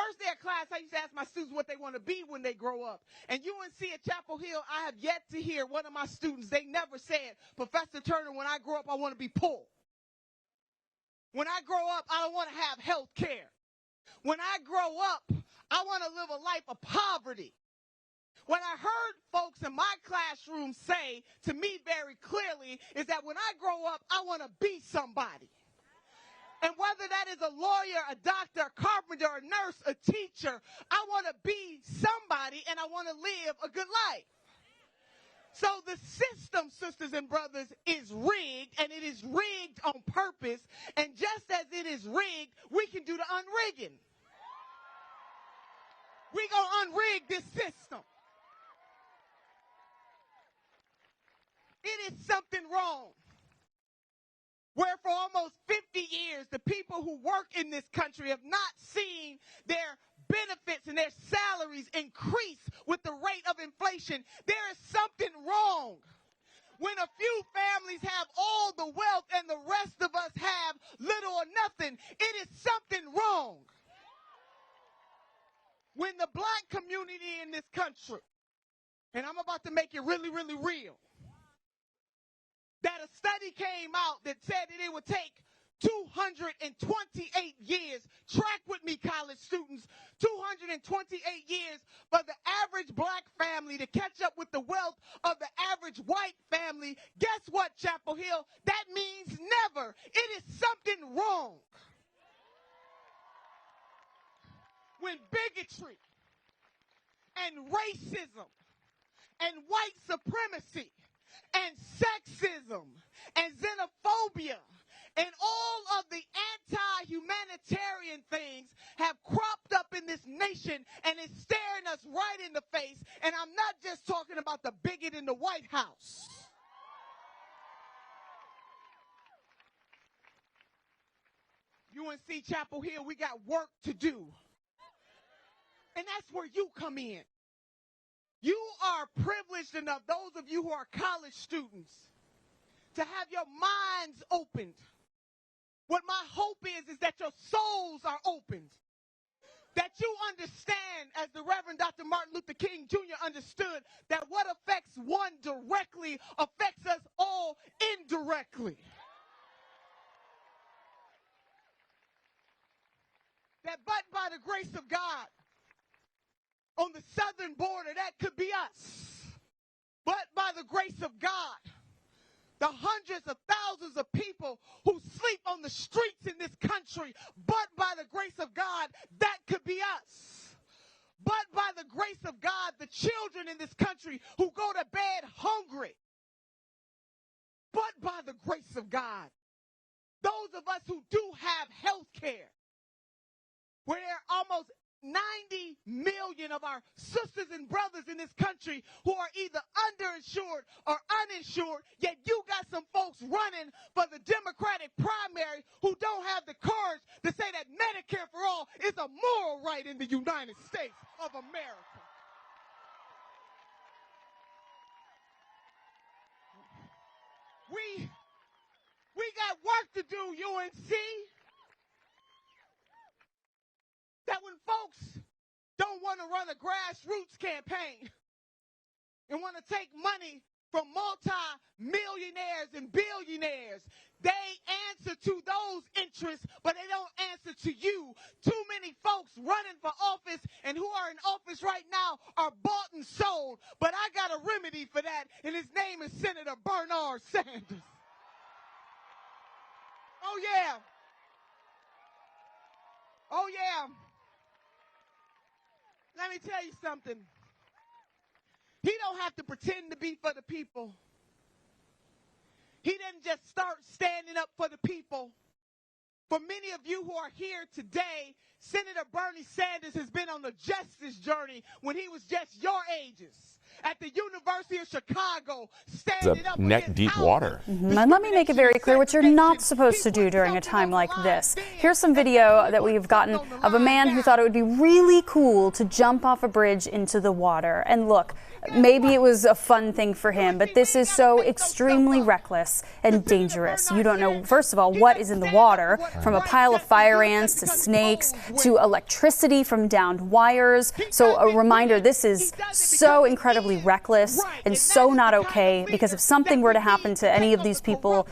first day of class, I used to ask my students what they want to be when they grow up. And UNC at Chapel Hill, I have yet to hear one of my students, they never said, Professor Turner, when I grow up, I want to be poor. When I grow up, I don't want to have health care. When I grow up, I want to live a life of poverty. What I heard folks in my classroom say to me very clearly is that when I grow up, I want to be somebody. And whether that is a lawyer, a doctor, a carpenter, a nurse, a teacher, I want to be somebody and I want to live a good life. So the system, sisters and brothers, is rigged, and it is rigged on purpose. And just as it is rigged, we can do the unrigging. We're going to unrig this system. It is something wrong. Where for almost 50 years, the people who work in this country have not seen their benefits and their salaries increase with the rate of inflation. There is something wrong. When a few families have all the wealth and the rest of us have little or nothing, it is something wrong. When the black community in this country, and I'm about to make it really, really real, that a study came out that said that it would take 228 years, track with me, college students, 228 years for the average black family to catch up with the wealth of the average white family. Guess what, Chapel Hill? That means never. It is something wrong. When bigotry and racism and white supremacy and sexism and xenophobia and all of the anti-humanitarian things have cropped up in this nation and is staring us right in the face. And I'm not just talking about the bigot in the White House. UNC Chapel Hill, we got work to do. And that's where you come in. You are privileged enough, those of you who are college students, to have your minds opened. What my hope is that your souls are opened. That you understand, as the Reverend Dr. Martin Luther King Jr. understood, that what affects one directly affects us all indirectly. That but by the grace of God, on the southern border, that could be us. But by the grace of God, the hundreds of thousands of people who sleep on the streets in this country, but by the grace of God, that could be us. But by the grace of God, the children in this country who go to bed hungry. But by the grace of God, those of us who do have health care, where there are almost 90 million of our sisters and brothers in this country who are either underinsured or uninsured, yet you got some folks running for the Democratic primary who don't have the courage to say that Medicare for all is a moral right in the United States of America. We got work to do, UNC. That when folks don't want to run a grassroots campaign and want to take money from multi-millionaires and billionaires, they answer to those interests, but they don't answer to you. Too many folks running for office and who are in office right now are bought and sold, but I got a remedy for that, and his name is Senator Bernard Sanders. Oh, yeah. Oh, yeah. Let me tell you something. He don't have to pretend to be for the people. He didn't just start standing up for the people. For many of you who are here today, Senator Bernie Sanders has been on the justice journey when he was just your ages. at the University of Chicago standing up neck-deep water. And let me make it very clear what you're not supposed to do during a time like this. Here's some video that we've gotten of a man who thought it would be really cool to jump off a bridge into the water. And look, maybe it was a fun thing for him, but this is so extremely reckless and dangerous. You don't know, first of all, what is in the water, from a pile of fire ants to snakes to electricity from downed wires. So a reminder, this is so incredibly reckless and so not okay, because if something were to happen to any of these people,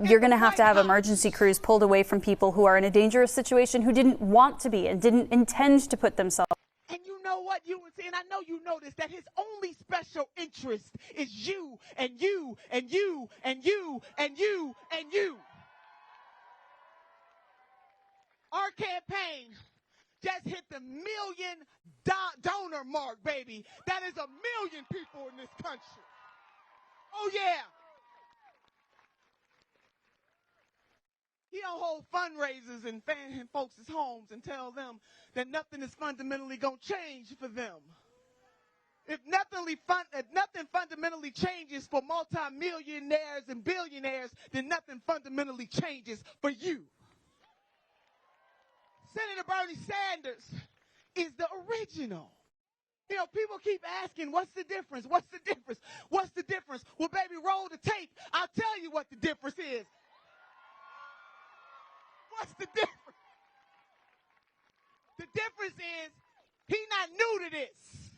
you're going to have emergency crews pulled away from people who are in a dangerous situation, who didn't want to be and didn't intend to put themselves. And you know what, UNC, and I know you noticed that his only special interest is you and you and you and you and you and you. Our campaign just hit the million donor mark, baby. That is 1 million people in this country. Oh, yeah. He don't hold fundraisers in folks' homes and tell them that nothing is fundamentally going to change for them. If nothing fundamentally changes for multimillionaires and billionaires, then nothing fundamentally changes for you. Senator Bernie Sanders is the original. You know, people keep asking, what's the difference? What's the difference? What's the difference? Well, baby, roll the tape. I'll tell you what the difference is. What's the difference? The difference is he's not new to this.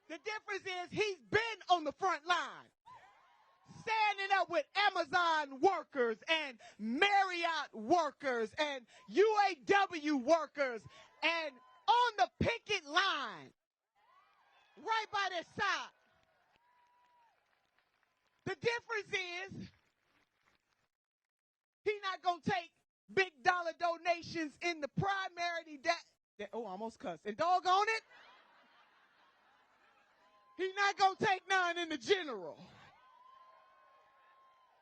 The difference is he's been on the front line, standing up with Amazon workers and Marriott workers and UAW workers and on the picket line, right by their side. The difference is he's not going to take big dollar donations in the primary. Oh, I almost cussed. And doggone it, he's not going to take none in the general.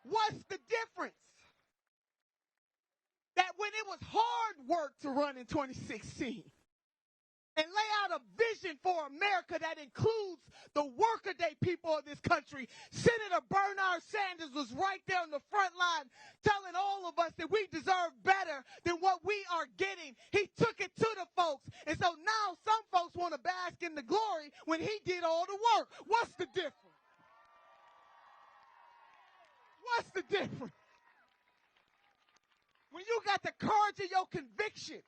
What's the difference? That when it was hard work to run in 2016 and lay out a vision for America that includes the workaday people of this country, Senator Bernard Sanders was right there on the front line telling all of us that we deserve better than what we are getting. He took it to the folks. And so now some folks want to bask in the glory when he did all the work. What's the difference? What's the difference? When you got the courage of your convictions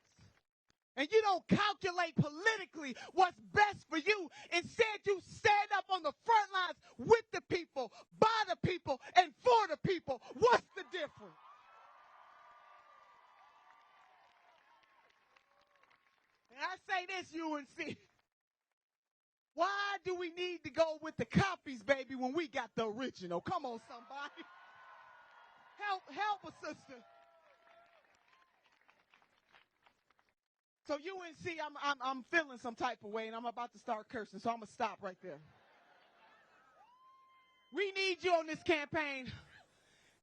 and you don't calculate politically what's best for you, instead you stand up on the front lines with the people, by the people, and for the people. What's the difference? And I say this, UNC. Why do we need to go with the copies, baby, when we got the original? Come on, somebody. Help a sister. So UNC, I'm feeling some type of way, and I'm about to start cursing, so I'm going to stop right there. We need you on this campaign.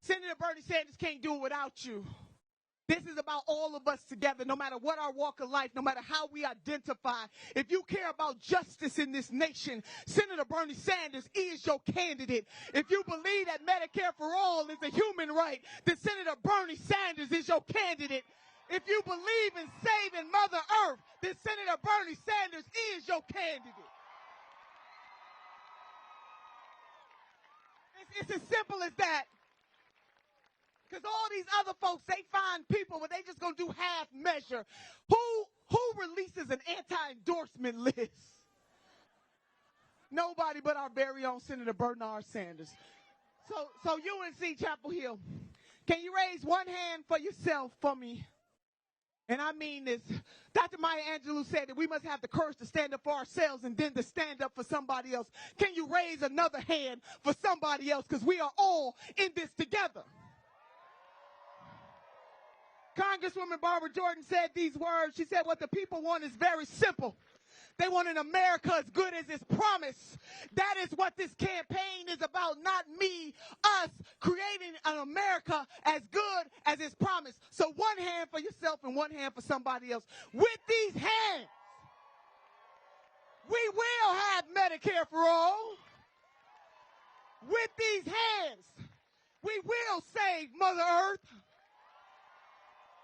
Senator Bernie Sanders can't do it without you. This is about all of us together, no matter what our walk of life, no matter how we identify. If you care about justice in this nation, Senator Bernie Sanders is your candidate. If you believe that Medicare for all is a human right, then Senator Bernie Sanders is your candidate. If you believe in saving Mother Earth, then Senator Bernie Sanders is your candidate. It's as simple as that. Because all these other folks, they find people, but they just going to do half measure. Who releases an anti-endorsement list? Nobody but our very own Senator Bernard Sanders. So UNC Chapel Hill, can you raise one hand for yourself for me? And I mean this. Dr. Maya Angelou said that we must have the courage to stand up for ourselves and then to stand up for somebody else. Can you raise another hand for somebody else? Because we are all in this together. Congresswoman Barbara Jordan said these words. She said, what the people want is very simple. They want an America as good as its promise. That is what this campaign is about, not me, us, creating an America as good as its promise. So one hand for yourself and one hand for somebody else. With these hands, we will have Medicare for all. With these hands, we will save Mother Earth.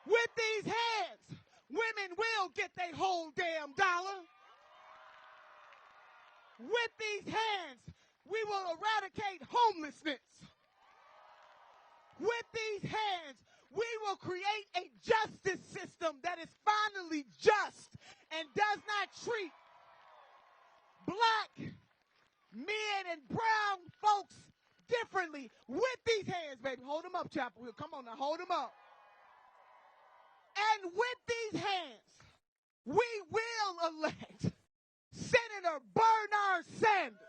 With these hands, women will get their whole damn dollar. With these hands, we will eradicate homelessness. With these hands, we will create a justice system that is finally just and does not treat black men and brown folks differently. With these hands, baby. Hold them up, Chapel Hill. Come on now, hold them up. And with these hands, we will elect Senator Bernard Sanders,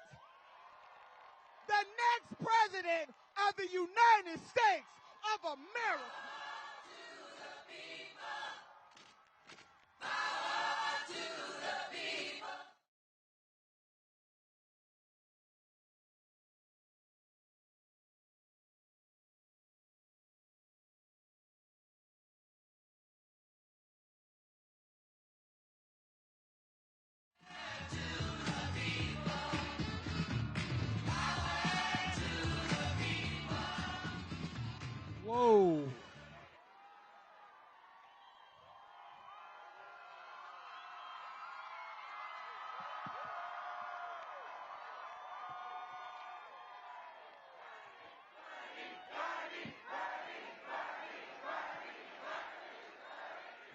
the next president of the United States of America. Whoa.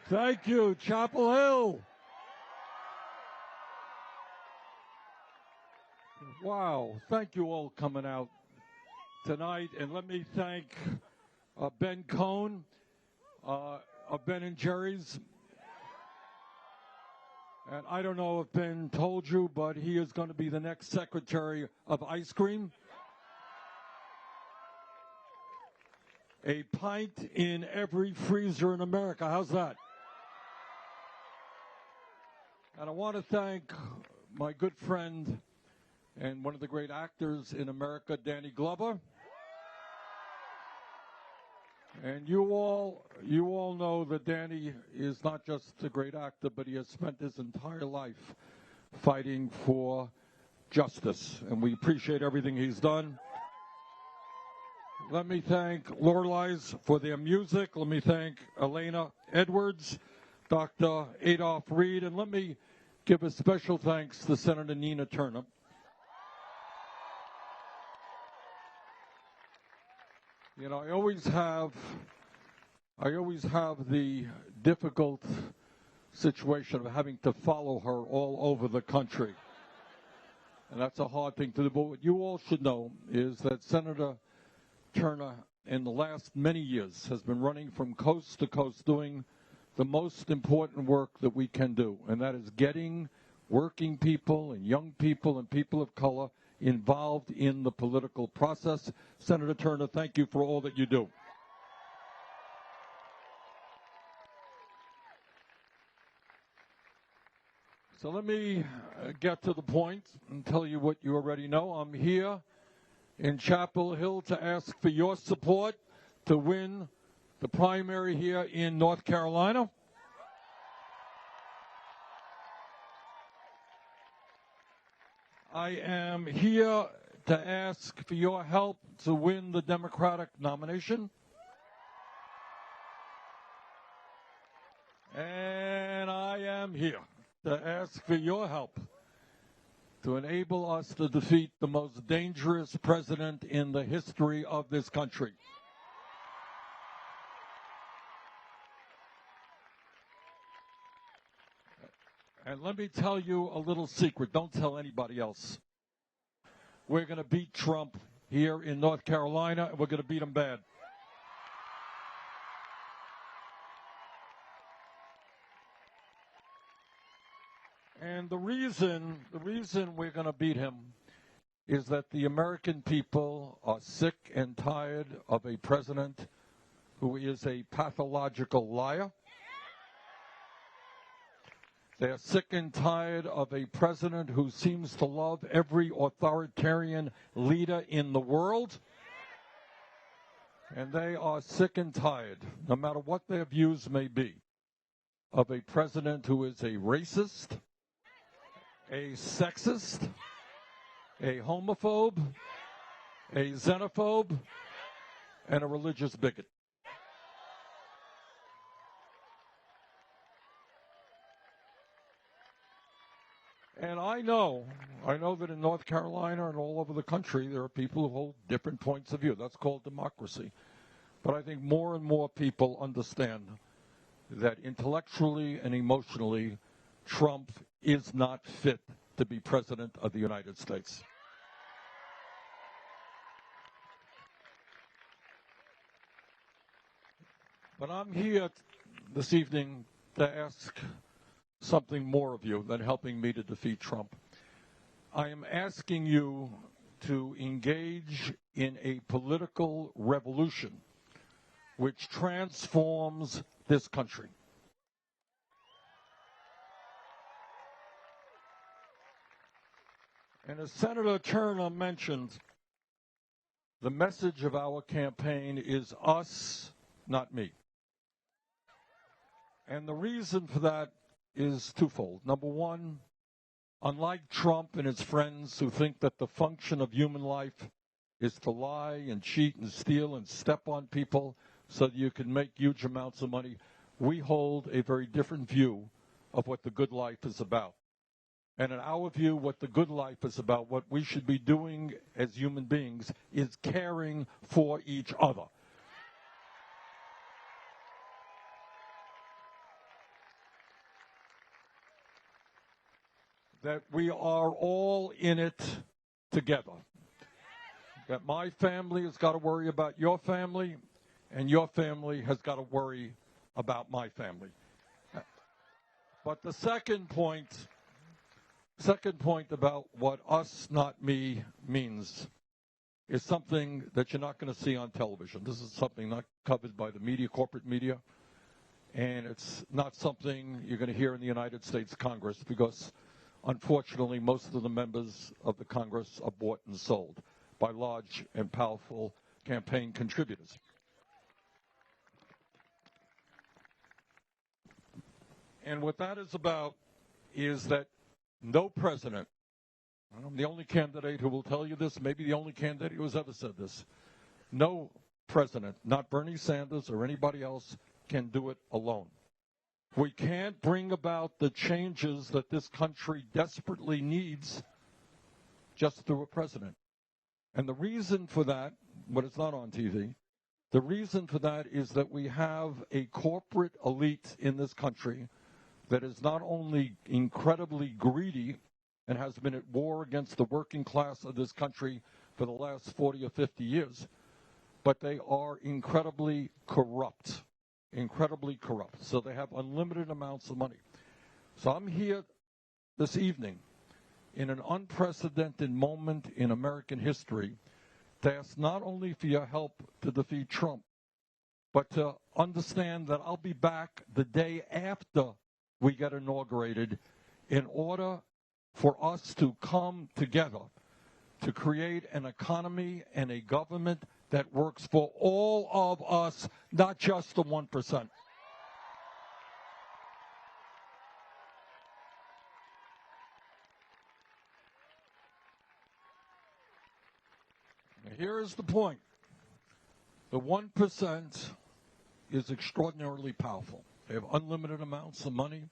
Thank you, Chapel Hill. Wow. Thank you all coming out tonight. And let me thank Ben Cohn of Ben and Jerry's. And I don't know if Ben told you, but he is going to be the next Secretary of Ice Cream. A pint in every freezer in America. How's that? And I want to thank my good friend and one of the great actors in America, Danny Glover. And you all know that Danny is not just a great actor, but he has spent his entire life fighting for justice. And we appreciate everything he's done. Let me thank Lorelai's for their music. Let me thank Elena Edwards, Dr. Adolph Reed, and let me give a special thanks to Senator Nina Turner. You know, I always have the difficult situation of having to follow her all over the country. And that's a hard thing to do. But what you all should know is that Senator Turner, in the last many years, has been running from coast to coast doing the most important work that we can do, and that is getting working people and young people and people of color involved in the political process. Senator Turner, thank you for all that you do. So let me get to the point and tell you what you already know. I'm here in Chapel Hill to ask for your support to win the primary here in North Carolina. I am here to ask for your help to win the Democratic nomination. And I am here to ask for your help to enable us to defeat the most dangerous president in the history of this country. And let me tell you a little secret. Don't tell anybody else. We're going to beat Trump here in North Carolina, and we're going to beat him bad. And the reason we're going to beat him is that the American people are sick and tired of a president who is a pathological liar. They're sick and tired of a president who seems to love every authoritarian leader in the world. And they are sick and tired, no matter what their views may be, of a president who is a racist, a sexist, a homophobe, a xenophobe, and a religious bigot. And I know that in North Carolina and all over the country, there are people who hold different points of view. That's called democracy. But I think more and more people understand that intellectually and emotionally, Trump is not fit to be president of the United States. But I'm here this evening to ask something more of you than helping me to defeat Trump. I am asking you to engage in a political revolution which transforms this country. And as Senator Turner mentioned, the message of our campaign is us, not me. And the reason for that is twofold. Number one, unlike Trump and his friends who think that the function of human life is to lie and cheat and steal and step on people so that you can make huge amounts of money, we hold a very different view of what the good life is about. And in our view, what the good life is about, what we should be doing as human beings, is caring for each other. That we are all in it together. That my family has got to worry about your family, and your family has got to worry about my family. But the second point about what us, not me, means is something that you're not going to see on television. This is something not covered by the media, corporate media, and it's not something you're going to hear in the United States Congress because, unfortunately, most of the members of the Congress are bought and sold by large and powerful campaign contributors. And what that is about is that no president, I'm the only candidate who will tell you this, maybe the only candidate who has ever said this, no president, not Bernie Sanders or anybody else, can do it alone. We can't bring about the changes that this country desperately needs just through a president. And the reason for that, but it's not on TV, the reason for that is that we have a corporate elite in this country that is not only incredibly greedy and has been at war against the working class of this country for the last 40 or 50 years, but they are incredibly corrupt. Incredibly corrupt. So they have unlimited amounts of money. So I'm here this evening in an unprecedented moment in American history to ask not only for your help to defeat Trump, but to understand that I'll be back the day after we get inaugurated in order for us to come together to create an economy and a government that works for all of us, not just the 1%. Here is the point. The 1% is extraordinarily powerful. They have unlimited amounts of money.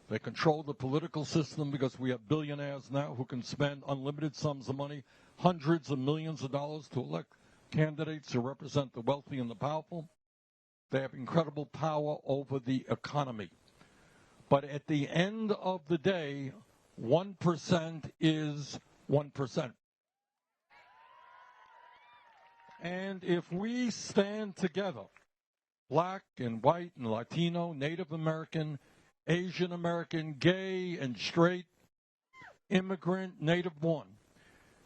They control the political system because we have billionaires now who can spend unlimited sums of money, hundreds of millions of dollars to elect candidates who represent the wealthy and the powerful. They have incredible power over the economy. But at the end of the day, 1% is 1%. And if we stand together, black and white and Latino, Native American, Asian American, gay and straight, immigrant, native born,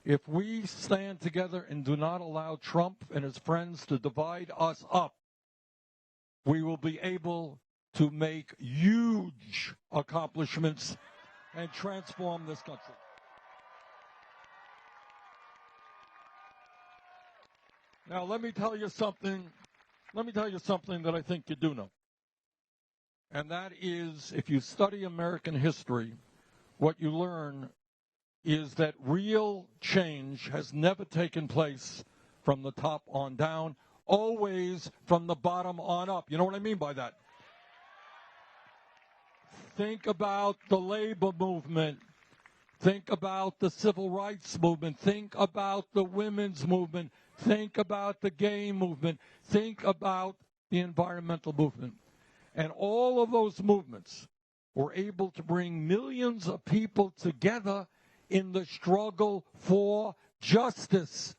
if we stand together and do not allow Trump and his friends to divide us up, we will be able to make huge accomplishments and transform this country. Now, let me tell you something that I think you do know. And that is, if you study American history, what you learn is that real change has never taken place from the top on down, always from the bottom on up. You know what I mean by that? Think about the labor movement. Think about the civil rights movement. Think about the women's movement. Think about the gay movement. Think about the environmental movement. And all of those movements were able to bring millions of people together in the struggle for justice.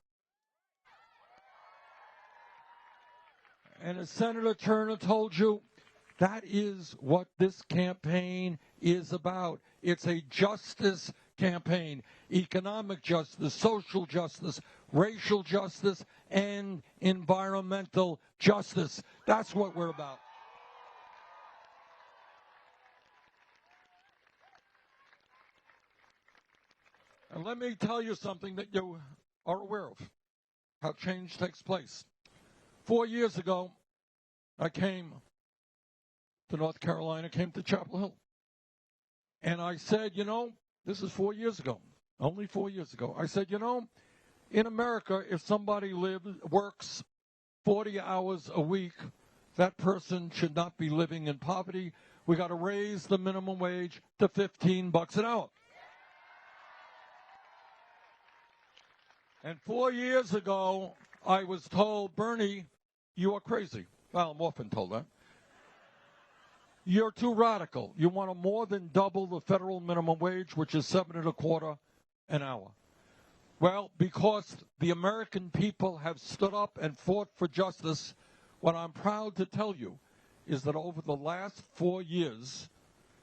And as Senator Turner told you, that is what this campaign is about. It's a justice campaign. Economic justice, social justice, racial justice, and environmental justice. That's what we're about. And let me tell you something that you are aware of, how change takes place. 4 years ago, I came to North Carolina, came to Chapel Hill. And I said, you know, this is 4 years ago, only 4 years ago. I said, you know, in America, if somebody works 40 hours a week, that person should not be living in poverty. We got to raise the minimum wage to $15 an hour. And 4 years ago, I was told, Bernie, you are crazy. Well, I'm often told that. You're too radical. You want to more than double the federal minimum wage, which is $7.25 an hour. Well, because the American people have stood up and fought for justice, what I'm proud to tell you is that over the last 4 years,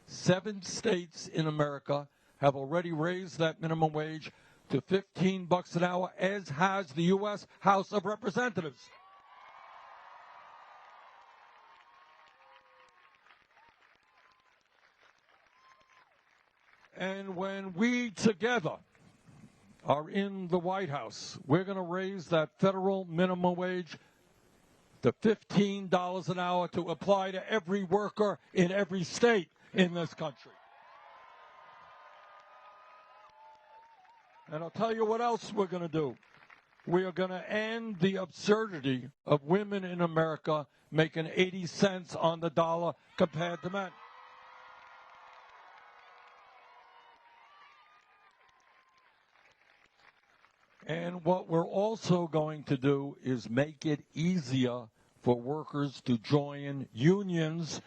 7 states in America have already raised that minimum wage to $15 an hour, as has the U.S. House of Representatives. And when we together are in the White House, we're going to raise that federal minimum wage to $15 an hour to apply to every worker in every state in this country. And I'll tell you what else we're going to do. We are going to end the absurdity of women in America making 80 cents on the dollar compared to men. And what we're also going to do is make it easier for workers to join unions.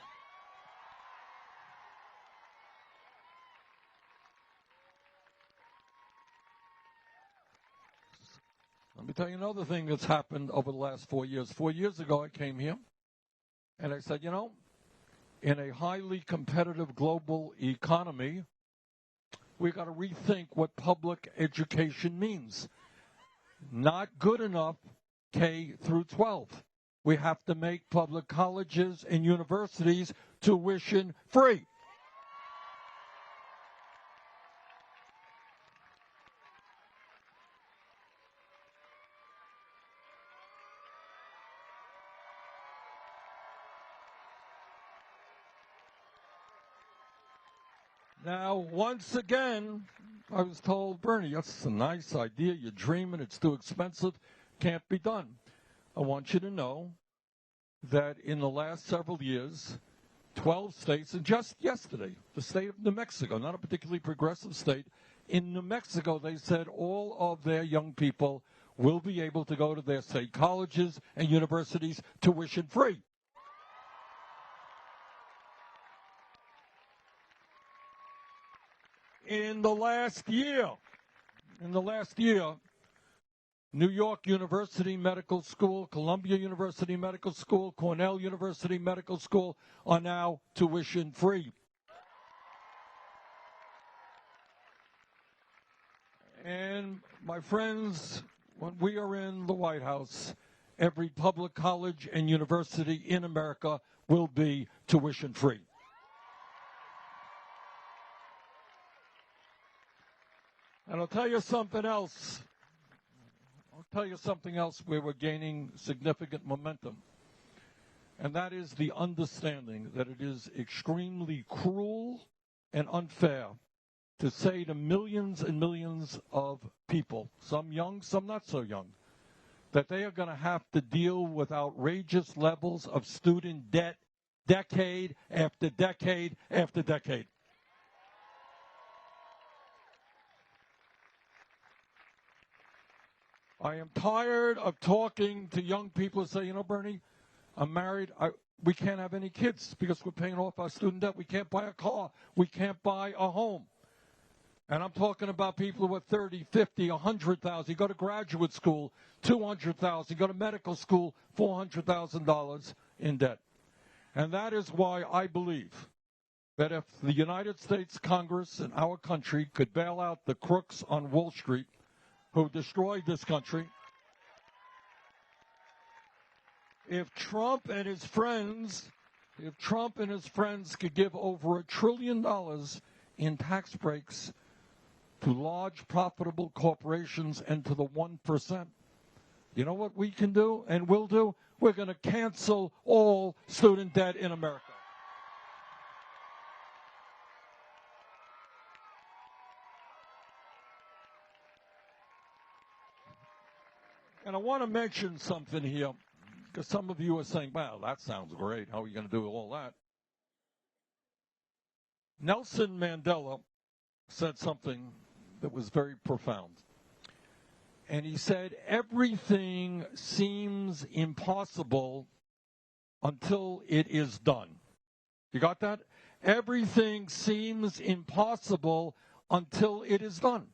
Let me tell you another thing that's happened over the last 4 years. 4 years ago, I came here, and I said, you know, in a highly competitive global economy, we've got to rethink what public education means. Not good enough K through 12. We have to make public colleges and universities tuition free. Now, once again, I was told, Bernie, that's a nice idea. You're dreaming. It's too expensive. Can't be done. I want you to know that in the last several years, 12 states, and just yesterday, the state of New Mexico, not a particularly progressive state, in New Mexico, they said all of their young people will be able to go to their state colleges and universities tuition free. In the last year, New York University Medical School, Columbia University Medical School, Cornell University Medical School are now tuition free. And my friends, when we are in the White House, every public college and university in America will be tuition free. And I'll tell you something else. Where we're gaining significant momentum. And that is the understanding that it is extremely cruel and unfair to say to millions and millions of people, some young, some not so young, that they are going to have to deal with outrageous levels of student debt decade after decade after decade. I am tired of talking to young people who say, you know, Bernie, I'm married. We can't have any kids because we're paying off our student debt. We can't buy a car. We can't buy a home. And I'm talking about people who are 30, 50, 100,000. You go to graduate school, 200,000. You go to medical school, $400,000 in debt. And that is why I believe that if the United States Congress and our country could bail out the crooks on Wall Street who destroyed this country, if Trump and his friends could give over $1 trillion in tax breaks to large profitable corporations and to the 1%, you know what we can do and will do? We're going to cancel all student debt in America. And I want to mention something here, because some of you are saying, well, that sounds great. How are you going to do all that? Nelson Mandela said something that was very profound. And he said, everything seems impossible until it is done. You got that? Everything seems impossible until it is done.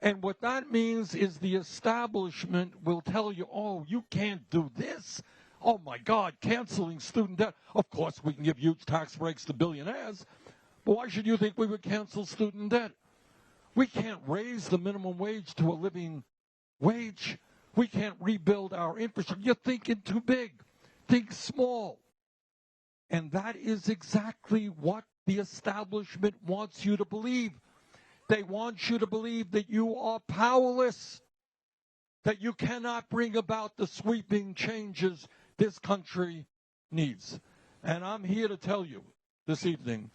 And what that means is the establishment will tell you, oh, you can't do this. Oh, my God, canceling student debt. Of course, we can give huge tax breaks to billionaires. But why should you think we would cancel student debt? We can't raise the minimum wage to a living wage. We can't rebuild our infrastructure. You're thinking too big. Think small. And that is exactly what the establishment wants you to believe. They want you to believe that you are powerless, that you cannot bring about the sweeping changes this country needs. And I'm here to tell you this evening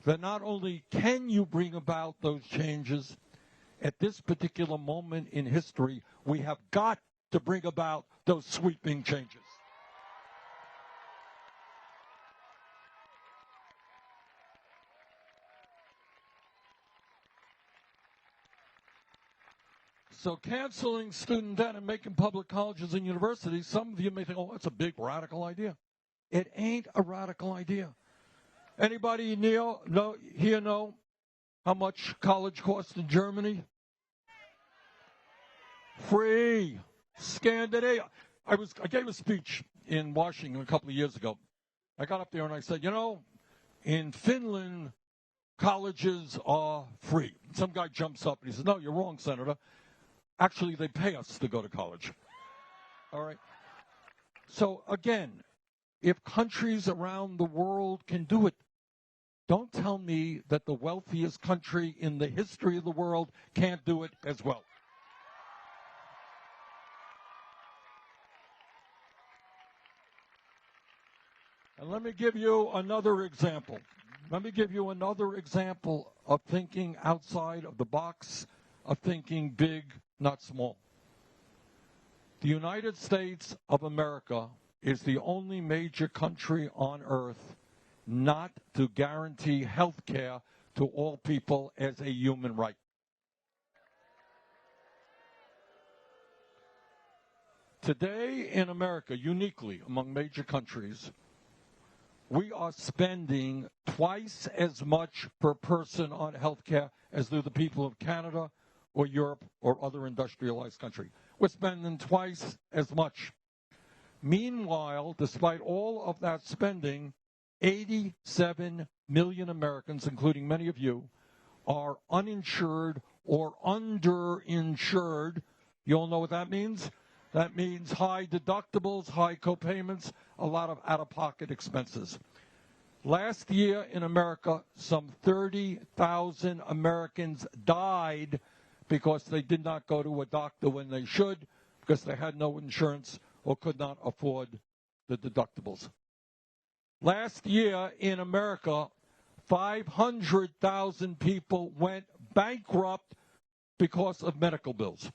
that not only can you bring about those changes, at this particular moment in history, we have got to bring about those sweeping changes. So canceling student debt and making public colleges and universities, some of you may think, oh, that's a big radical idea. It ain't a radical idea. Anybody here know how much college costs in Germany? Free. Scandinavia. I gave a speech in Washington a couple of years ago. I got up there and I said, you know, in Finland, colleges are free. Some guy jumps up and he says, no, you're wrong, Senator. Actually, they pay us to go to college. All right. So, again, if countries around the world can do it, don't tell me that the wealthiest country in the history of the world can't do it as well. And let me give you another example. Let me give you another example of thinking outside of the box, of thinking big, not small. The United States of America is the only major country on earth not to guarantee health care to all people as a human right. Today in America, uniquely among major countries, we are spending twice as much per person on health care as do the people of Canada or Europe or other industrialized country. We're spending twice as much. Meanwhile, despite all of that spending, 87 million Americans, including many of you, are uninsured or underinsured. You all know what that means? That means high deductibles, high copayments, a lot of out-of-pocket expenses. Last year in America, some 30,000 Americans died because they did not go to a doctor when they should, because they had no insurance or could not afford the deductibles. Last year in America, 500,000 people went bankrupt because of medical bills.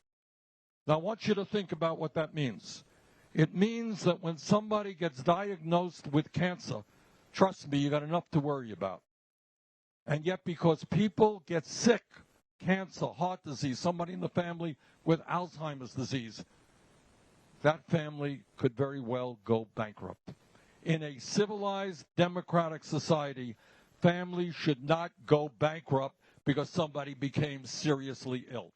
Now, I want you to think about what that means. It means that when somebody gets diagnosed with cancer, trust me, you got enough to worry about. And yet, because people get sick, cancer, heart disease, somebody in the family with Alzheimer's disease, that family could very well go bankrupt. In a civilized, democratic society, families should not go bankrupt because somebody became seriously ill.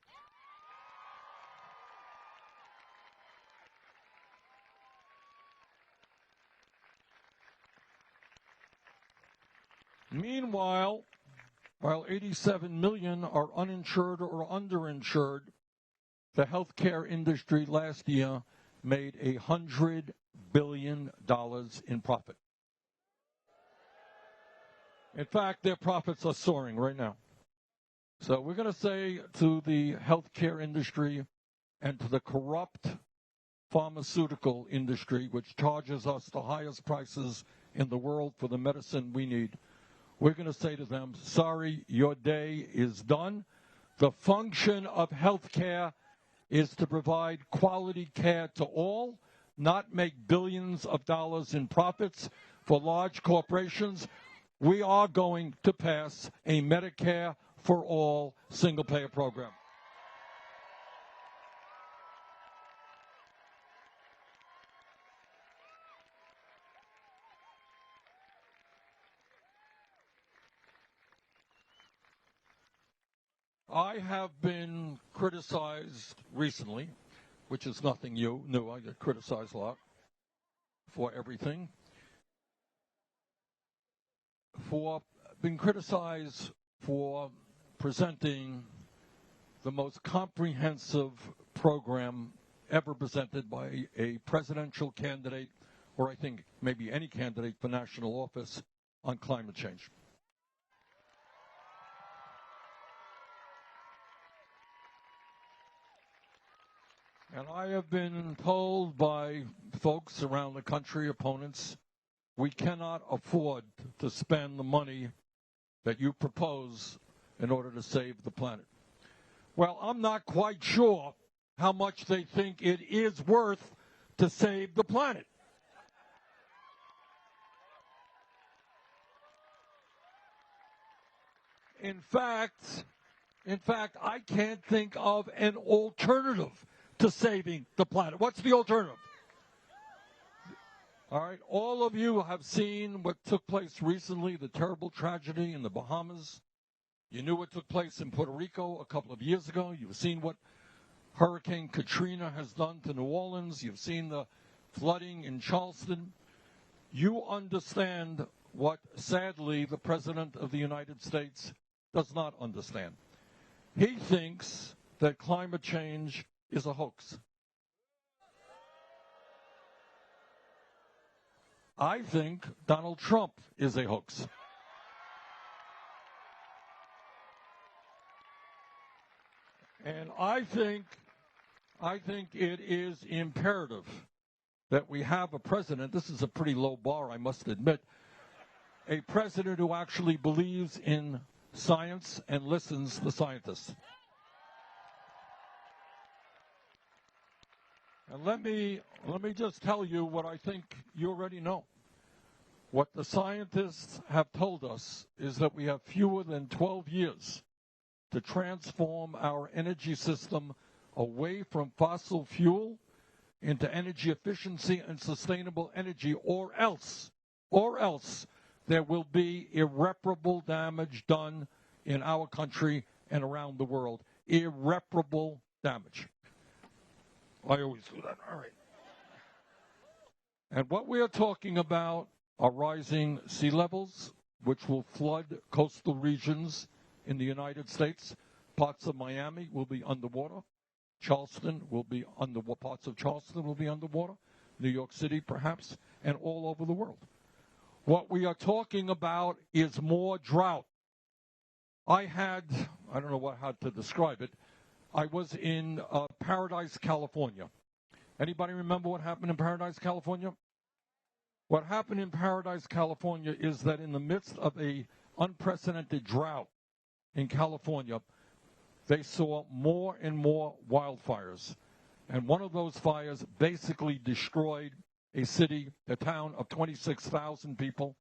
Meanwhile, while 87 million are uninsured or underinsured, the healthcare industry last year made $100 billion in profit. In fact, their profits are soaring right now. So we're going to say to the healthcare industry and to the corrupt pharmaceutical industry, which charges us the highest prices in the world for the medicine we need, we're going to say to them, sorry, your day is done. The function of healthcare is to provide quality care to all, not make billions of dollars in profits for large corporations. We are going to pass a Medicare for all single-payer program. I have been criticized recently, which is nothing new. I get criticized a lot for everything. Been criticized for presenting the most comprehensive program ever presented by a presidential candidate, or I think maybe any candidate for national office, on climate change. And I have been told by folks around the country, opponents, we cannot afford to spend the money that you propose in order to save the planet. Well, I'm not quite sure how much they think it is worth to save the planet. In fact, I can't think of an alternative to saving the planet. What's the alternative? All right, all of you have seen what took place recently, the terrible tragedy in the Bahamas. You knew what took place in Puerto Rico a couple of years ago. You've seen what Hurricane Katrina has done to New Orleans. You've seen the flooding in Charleston. You understand what, sadly, the President of the United States does not understand. He thinks that climate change is a hoax. I think Donald Trump is a hoax. And I think it is imperative that we have a president, this is a pretty low bar, I must admit, a president who actually believes in science and listens to scientists. And let me just tell you what I think you already know. What the scientists have told us is that we have fewer than 12 years to transform our energy system away from fossil fuel into energy efficiency and sustainable energy, or else there will be irreparable damage done in our country and around the world. Irreparable damage. I always do that. All right. And what we are talking about are rising sea levels, which will flood coastal regions in the United States. Parts of Miami will be underwater. Charleston will be underwater. Parts of Charleston will be underwater. New York City, perhaps, and all over the world. What we are talking about is more drought. I don't know how to describe it. I was in Paradise, California. Anybody remember what happened in Paradise, California? What happened in Paradise, California is that in the midst of a unprecedented drought in California, they saw more and more wildfires. And one of those fires basically destroyed a city, a town of 26,000 people,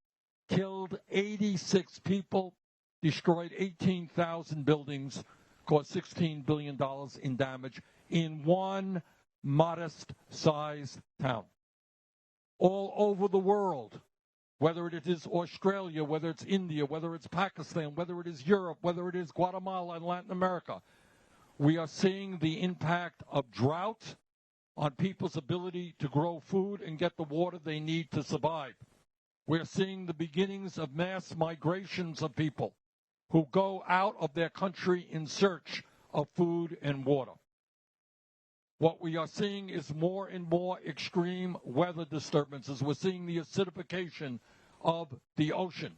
killed 86 people, destroyed 18,000 buildings, caused $16 billion in damage in one modest-sized town. All over the world, whether it is Australia, whether it's India, whether it's Pakistan, whether it is Europe, whether it is Guatemala and Latin America, we are seeing the impact of drought on people's ability to grow food and get the water they need to survive. We're seeing the beginnings of mass migrations of people who go out of their country in search of food and water. What we are seeing is more and more extreme weather disturbances. We're seeing the acidification of the ocean.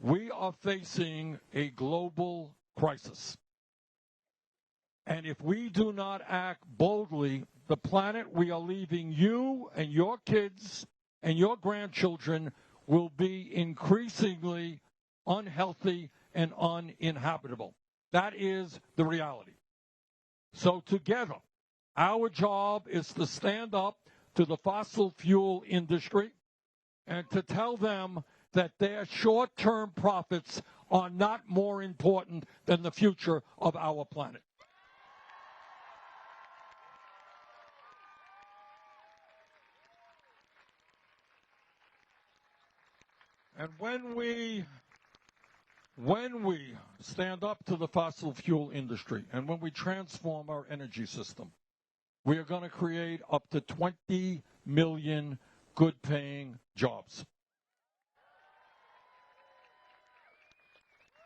We are facing a global crisis. And if we do not act boldly, the planet we are leaving you and your kids and your grandchildren will be increasingly unhealthy and uninhabitable. That is the reality. So together, our job is to stand up to the fossil fuel industry and to tell them that their short-term profits are not more important than the future of our planet. And when we stand up to the fossil fuel industry and when we transform our energy system, we are going to create up to 20 million good-paying jobs.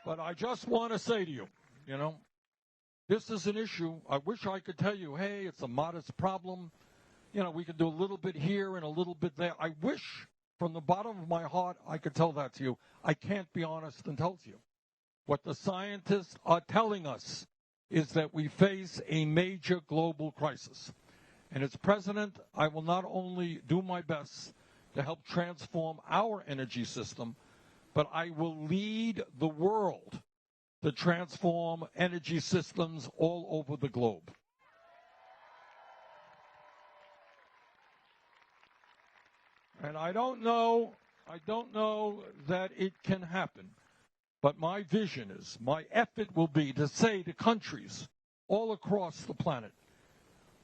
But I just want to say to you, this is an issue. I wish I could tell you, hey, it's a modest problem. We could do a little bit here and a little bit there. I wish from the bottom of my heart I could tell that to you. I can't be honest and tell you. What the scientists are telling us is that we face a major global crisis. And as president, I will not only do my best to help transform our energy system, but I will lead the world to transform energy systems all over the globe. And I don't know that it can happen. But my vision is, my effort will be to say to countries all across the planet,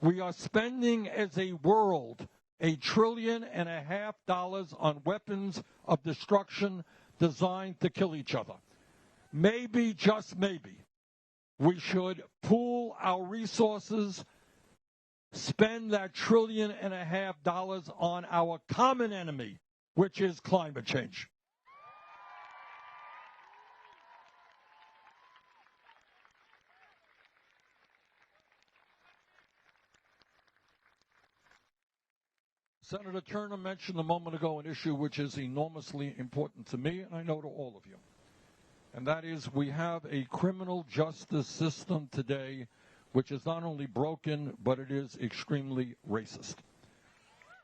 we are spending as a world $1.5 trillion on weapons of destruction designed to kill each other. Maybe, just maybe, we should pool our resources, spend that $1.5 trillion on our common enemy, which is climate change. Senator Turner mentioned a moment ago an issue which is enormously important to me, and I know to all of you. And that is, we have a criminal justice system today which is not only broken, but it is extremely racist.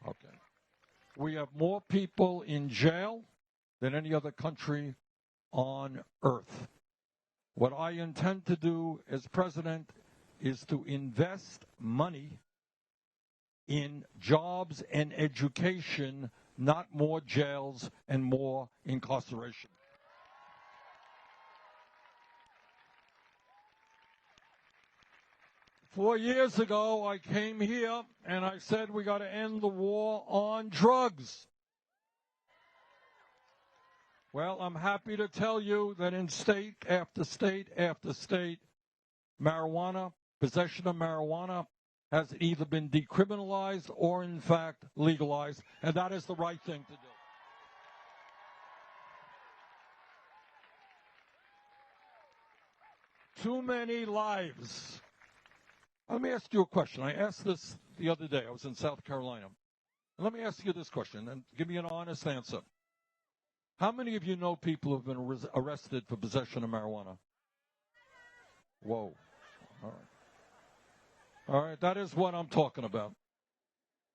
Okay. We have more people in jail than any other country on earth. What I intend to do as president is to invest money in jobs and education, not more jails and more incarceration. Four years ago, I came here and I said we got to end the war on drugs. Well, I'm happy to tell you that in state after state after state, marijuana, possession of marijuana, has either been decriminalized or, in fact, legalized, and that is the right thing to do. Too many lives. Let me ask you a question. I asked this the other day. I was in South Carolina. And let me ask you this question, and give me an honest answer. How many of you know people who have been arrested for possession of marijuana? Whoa. All right. All right, that is what I'm talking about.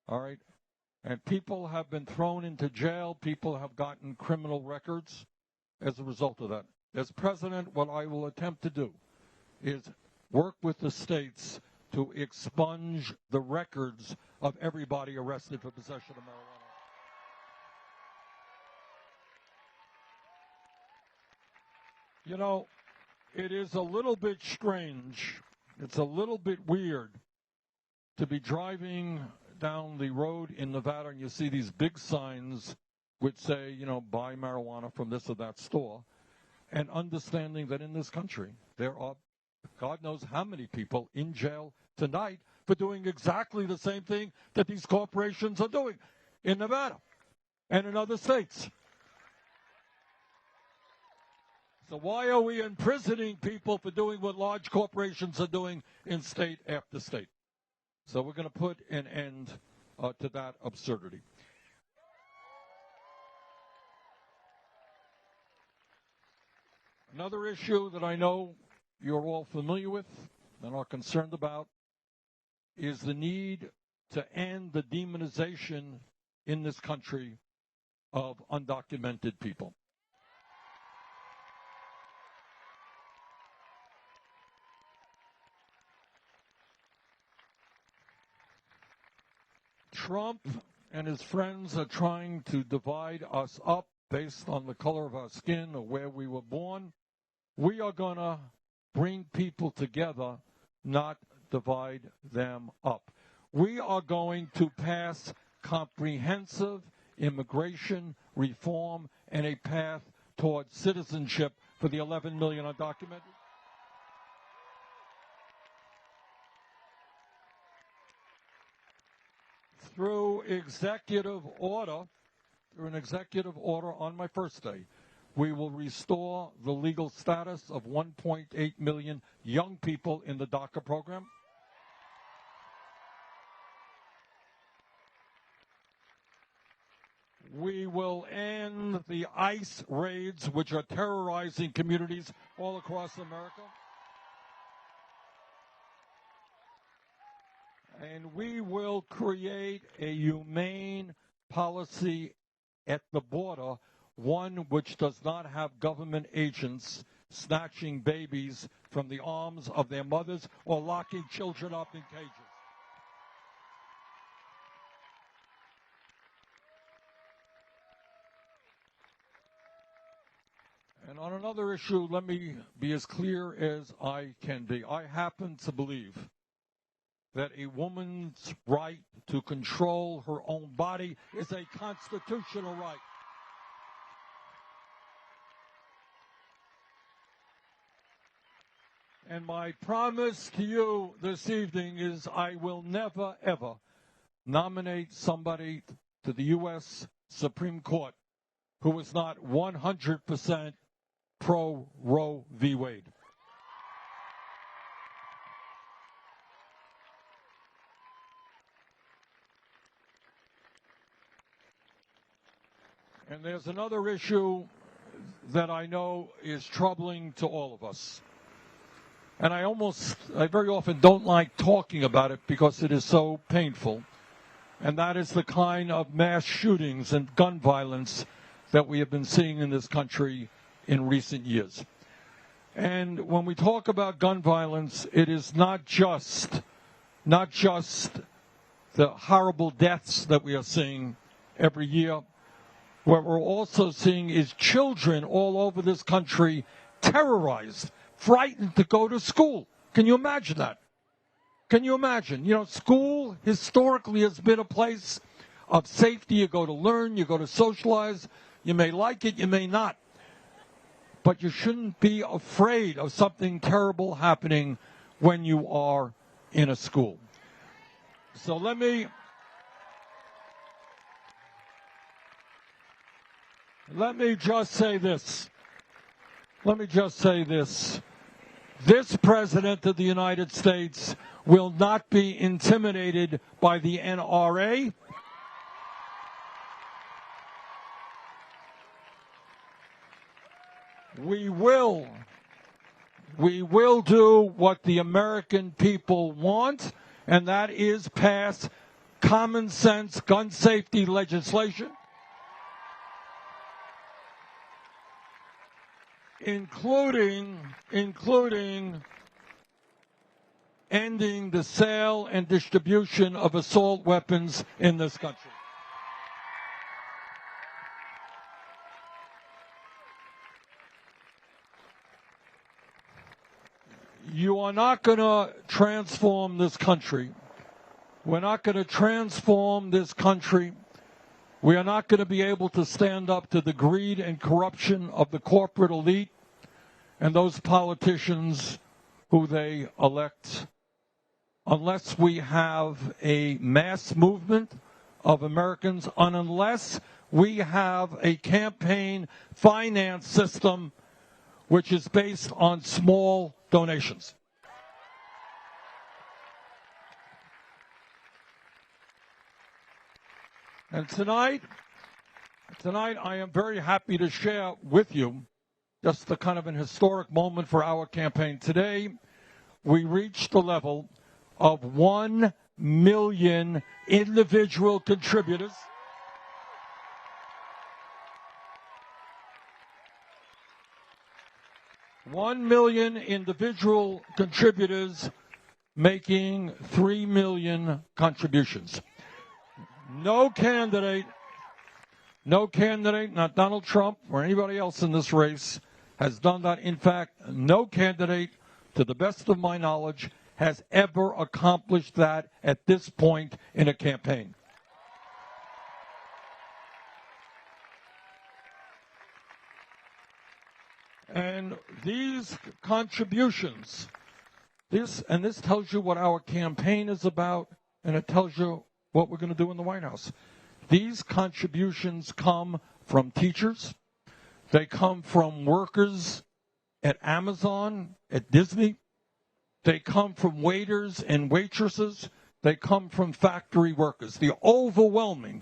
All right? And people have been thrown into jail. People have gotten criminal records. as a result of that. As president, what I will attempt to do is work with the states to expunge the records of everybody arrested for possession of marijuana. You know, it is a little bit strange, it's a little bit weird to be driving down the road in Nevada and you see these big signs which say, you know, buy marijuana from this or that store, and understanding that in this country there are God knows how many people in jail tonight for doing exactly the same thing that these corporations are doing in Nevada and in other states. So why are we imprisoning people for doing what large corporations are doing in state after state? So we're going to put an end to that absurdity. Another issue that I know you're all familiar with and are concerned about is the need to end the demonization in this country of undocumented people. Trump and his friends are trying to divide us up based on the color of our skin or where we were born. We are going to bring people together, not divide them up. We are going to pass comprehensive immigration reform and a path towards citizenship for the 11 million undocumented. Through an executive order on my first day, we will restore the legal status of 1.8 million young people in the DACA program. We will end the ICE raids, which are terrorizing communities all across America. And we will create a humane policy at the border, one which does not have government agents snatching babies from the arms of their mothers or locking children up in cages. And on another issue, let me be as clear as I can be. I happen to believe that a woman's right to control her own body is a constitutional right. And my promise to you this evening is I will never, ever nominate somebody to the U.S. Supreme Court who is not 100% pro Roe v. Wade. And there's another issue that I know is troubling to all of us. And I very often don't like talking about it because it is so painful. And that is the kind of mass shootings and gun violence that we have been seeing in this country in recent years. And when we talk about gun violence, it is not just the horrible deaths that we are seeing every year. What we're also seeing is children all over this country terrorized, frightened to go to school. Can you imagine that? Can you imagine? You know, school historically has been a place of safety. You go to learn, you go to socialize. You may like it, you may not. But you shouldn't be afraid of something terrible happening when you are in a school. So let me just say this. This President of the United States will not be intimidated by the NRA. We will do what the American people want, and that is pass common sense gun safety legislation. including ending the sale and distribution of assault weapons in this country. You are not going to transform this country. We're not going to transform this country. We are not going to be able to stand up to the greed and corruption of the corporate elite and those politicians who they elect unless we have a mass movement of Americans and unless we have a campaign finance system which is based on small donations. And tonight I am very happy to share with you just a kind of an historic moment for our campaign. Today, we reached the level of 1 million individual contributors. $1 million individual contributors making 3 million contributions. No candidate, not Donald Trump or anybody else in this race, has done that. In fact, no candidate, to the best of my knowledge, has ever accomplished that at this point in a campaign. And these contributions, this tells you what our campaign is about, and it tells you what we're going to do in the White House. These contributions come from teachers. They come from workers at Amazon, at Disney. They come from waiters and waitresses. They come from factory workers. The overwhelming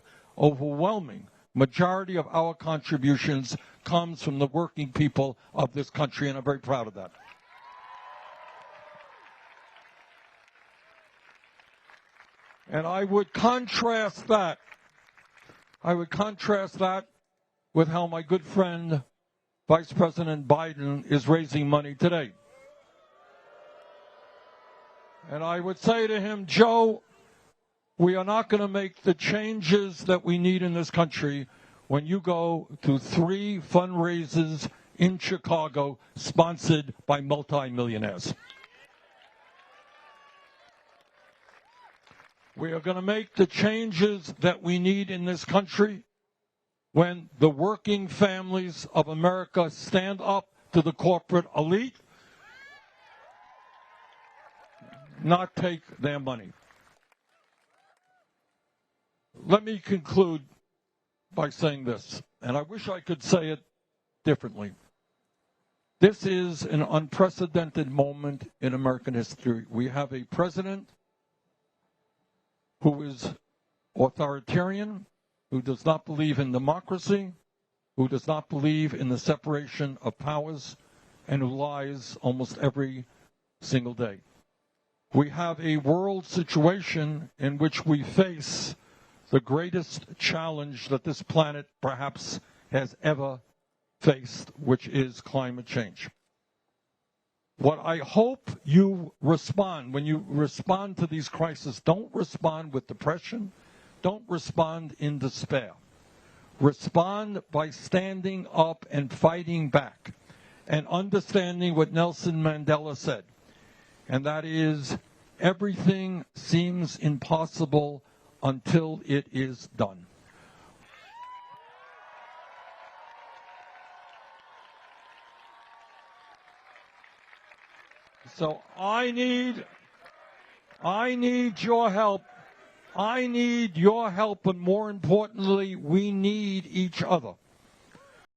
majority of our contributions comes from the working people of this country, and I'm very proud of that. And I would contrast that with how my good friend, Vice President Biden, is raising money today. And I would say to him, Joe, we are not going to make the changes that we need in this country when you go to 3 fundraisers in Chicago sponsored by multimillionaires. We are going to make the changes that we need in this country when the working families of America stand up to the corporate elite, not take their money. Let me conclude by saying this, and I wish I could say it differently. This is an unprecedented moment in American history. We have a president who is authoritarian, who does not believe in democracy, who does not believe in the separation of powers, and who lies almost every single day. We have a world situation in which we face the greatest challenge that this planet perhaps has ever faced, which is climate change. What I hope you respond, when you respond to these crises, don't respond with depression, don't respond in despair. Respond by standing up and fighting back and understanding what Nelson Mandela said, and that is, everything seems impossible until it is done. So I need your help. I need your help, but more importantly, we need each other.